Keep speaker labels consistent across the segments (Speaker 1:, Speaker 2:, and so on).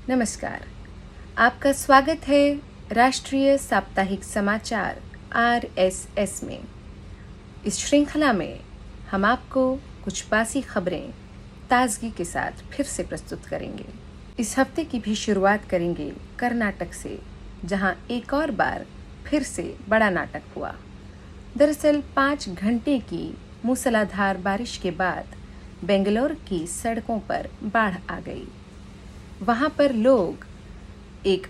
Speaker 1: नमस्कार, आपका स्वागत है राष्ट्रीय साप्ताहिक समाचार RSS में। इस श्रृंखला में हम आपको कुछ बासी खबरें ताजगी के साथ फिर से प्रस्तुत करेंगे। इस हफ्ते की भी शुरुआत करेंगे कर्नाटक से, जहां एक और बार फिर से बड़ा नाटक हुआ। दरअसल 5 घंटे की मूसलाधार बारिश के बाद बेंगलोर की सड़कों पर बाढ़ आ गई। वहां पर लोग एक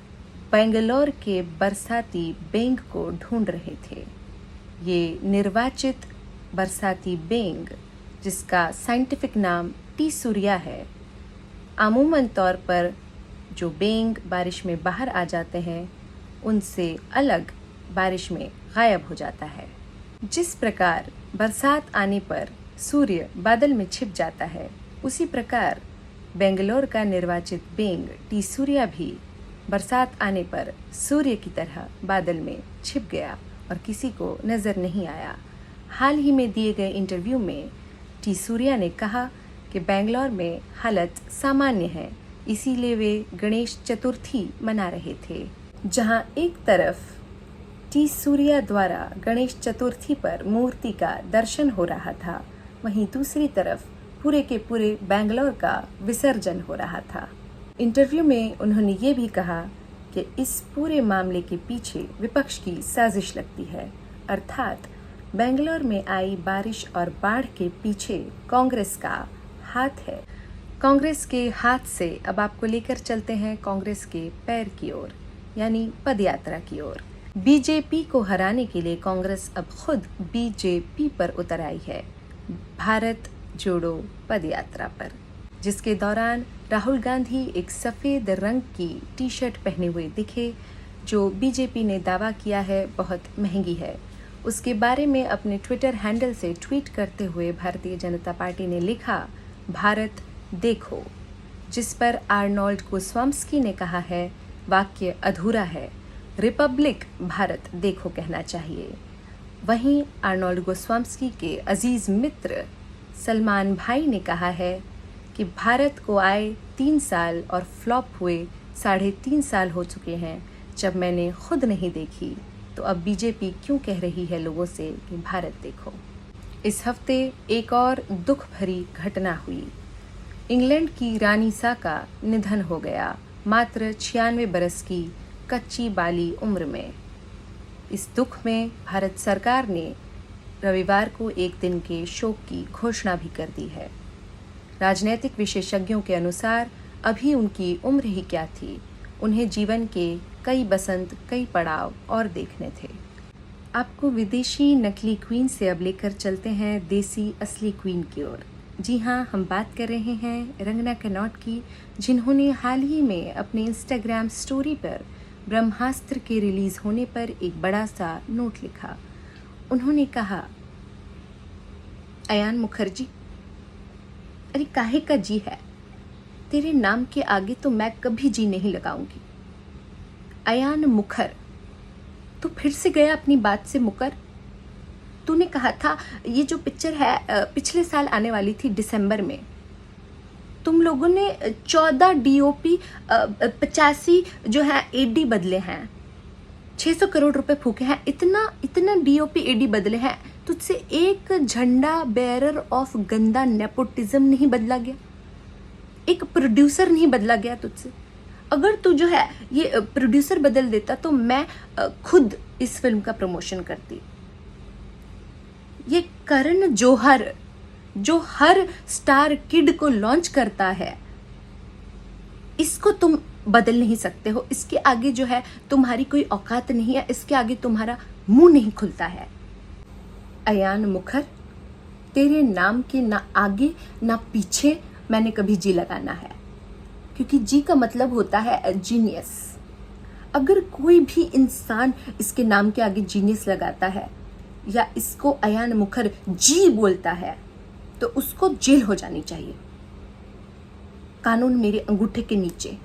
Speaker 1: बेंगलोर के बरसाती बेंग को ढूंढ रहे थे। ये निर्वाचित बरसाती बेंग, जिसका साइंटिफिक नाम टीसूरिया है, अमूमन तौर पर जो बेंग बारिश में बाहर आ जाते हैं उनसे अलग बारिश में गायब हो जाता है। जिस प्रकार बरसात आने पर सूर्य बादल में छिप जाता है, उसी प्रकार बेंगलोर का निर्वाचित बेंग टीसूरिया भी बरसात आने पर सूर्य की तरह बादल में छिप गया और किसी को नजर नहीं आया। हाल ही में दिए गए इंटरव्यू में टीसूरिया ने कहा कि बेंगलोर में हालत सामान्य है, इसीलिए वे गणेश चतुर्थी मना रहे थे। जहां एक तरफ टीसूरिया द्वारा गणेश चतुर्थी पर मूर्ति का दर्शन हो रहा था, वहीं दूसरी तरफ पूरे के पूरे बेंगलोर का विसर्जन हो रहा था। इंटरव्यू में उन्होंने ये भी कहा कि इस पूरे मामले के पीछे विपक्ष की साजिश लगती है, अर्थात बेंगलोर में आई बारिश और बाढ़ के पीछे कांग्रेस का हाथ है। कांग्रेस के हाथ से अब आपको लेकर चलते हैं कांग्रेस के पैर की ओर, यानी पदयात्रा की ओर। बीजेपी को हराने के लिए कांग्रेस अब खुद बीजेपी पर उतर आई है, भारत जोड़ो पदयात्रा पर, जिसके दौरान राहुल गांधी एक सफ़ेद रंग की टी शर्ट पहने हुए दिखे, जो बीजेपी ने दावा किया है बहुत महंगी है। उसके बारे में अपने ट्विटर हैंडल से ट्वीट करते हुए भारतीय जनता पार्टी ने लिखा, भारत देखो, जिस पर आर्नोल्ड गोस्वाम्स्की ने कहा है, वाक्य अधूरा है, रिपब्लिक भारत देखो कहना चाहिए। वहीं आर्नोल्ड गोस्वाम्स्की के अजीज मित्र सलमान भाई ने कहा है कि भारत को आए 3 साल और फ्लॉप हुए 3.5 साल हो चुके हैं। जब मैंने खुद नहीं देखी तो अब बीजेपी क्यों कह रही है लोगों से कि भारत देखो। इस हफ्ते एक और दुख भरी घटना हुई। इंग्लैंड की रानी सा का निधन हो गया, मात्र 96 बरस की कच्ची बाली उम्र में। इस दुख में भारत सरकार ने रविवार को एक दिन के शोक की घोषणा भी कर दी है। राजनीतिक विशेषज्ञों के अनुसार अभी उनकी उम्र ही क्या थी, उन्हें जीवन के कई बसंत, कई पड़ाव और देखने थे। आपको विदेशी नकली क्वीन से अब लेकर चलते हैं देसी असली क्वीन की ओर। जी हाँ, हम बात कर रहे हैं रंगना कनॉट की, जिन्होंने हाल ही में अपने इंस्टाग्राम स्टोरी पर ब्रह्मास्त्र के रिलीज होने पर एक बड़ा सा नोट लिखा। उन्होंने कहा, अयान मुखर्जी, अरे काहे का जी है, तेरे नाम के आगे तो मैं कभी जी नहीं लगाऊंगी। अयान मुखर, तू फिर से गया अपनी बात से मुकर। तूने कहा था ये जो पिक्चर है पिछले साल आने वाली थी दिसंबर में, तुम लोगों ने 14 DOP 85 जो है AD बदले हैं, 600 करोड़ रुपए फूके हैं, इतना DOP AD बदले हैं, तुझसे एक झंडा बेरर ऑफ गंदा नेपोटिज्म नहीं बदला गया, एक प्रोड्यूसर नहीं बदला गया तुझसे। अगर तू जो है ये प्रोड्यूसर बदल देता तो मैं खुद इस फिल्म का प्रमोशन करती। ये करण जौहर जो हर स्टार किड को लॉन्च करता है, इसको तुम बदल नहीं सकते हो। इसके आगे जो है तुम्हारी कोई औकात नहीं है, इसके आगे तुम्हारा मुंह नहीं खुलता है। अयान मुखर, तेरे नाम के ना आगे ना पीछे मैंने कभी जी लगाना है, क्योंकि जी का मतलब होता है जीनियस। अगर कोई भी इंसान इसके नाम के आगे जीनियस लगाता है या इसको अयान मुखर जी बोलता है तो उसको जेल हो जानी चाहिए, कानून मेरे अंगूठे के नीचे।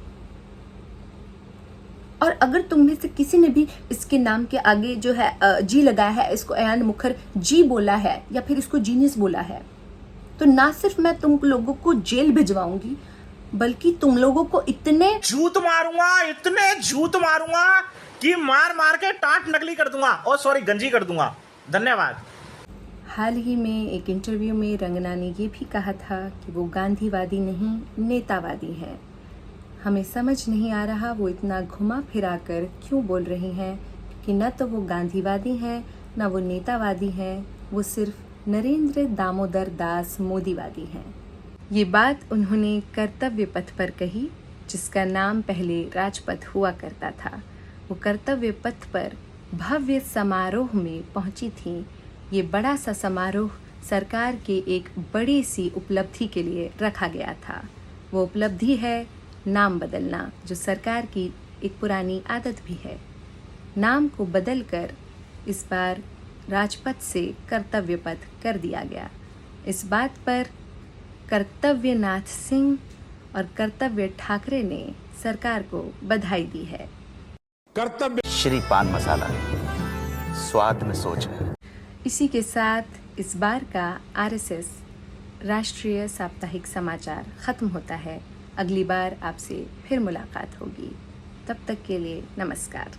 Speaker 1: और अगर तुम में से किसी ने भी इसके नाम के आगे जो है जी लगाया है, इसको अयान मुखर जी बोला है या फिर इसको जीनियस बोला है, तो ना सिर्फ मैं तुम लोगों को जेल भिजवाऊंगी, बल्कि तुम लोगों को इतने
Speaker 2: इतने झूठ मारूंगा कि मार मार के टाट नकली कर दूंगा, और सॉरी गंजी कर दूंगा। धन्यवाद।
Speaker 1: हाल ही में एक इंटरव्यू में रंगना ने ये भी कहा था कि वो गांधीवादी नहीं नेतावादी हैं। हमें समझ नहीं आ रहा वो इतना घुमा फिरा कर क्यों बोल रही हैं कि न तो वो गांधीवादी हैं न वो नेतावादी हैं, वो सिर्फ नरेंद्र दामोदर दास मोदीवादी हैं। ये बात उन्होंने कर्तव्य पथ पर कही, जिसका नाम पहले राजपथ हुआ करता था। वो कर्तव्य पथ पर भव्य समारोह में पहुंची थी। ये बड़ा सा समारोह सरकार के एक बड़ी सी उपलब्धि के लिए रखा गया था। वो उपलब्धि है नाम बदलना, जो सरकार की एक पुरानी आदत भी है। नाम को बदलकर इस बार राजपथ से कर्तव्य पथ कर दिया गया। इस बात पर कर्तव्यनाथ सिंह और कर्तव्य ठाकरे ने सरकार को बधाई दी है।
Speaker 3: कर्तव्य श्री पान मसाला, स्वाद में सोच है।
Speaker 1: इसी के साथ इस बार का RSS राष्ट्रीय साप्ताहिक समाचार खत्म होता है। अगली बार आपसे फिर मुलाकात होगी। तब तक के लिए नमस्कार।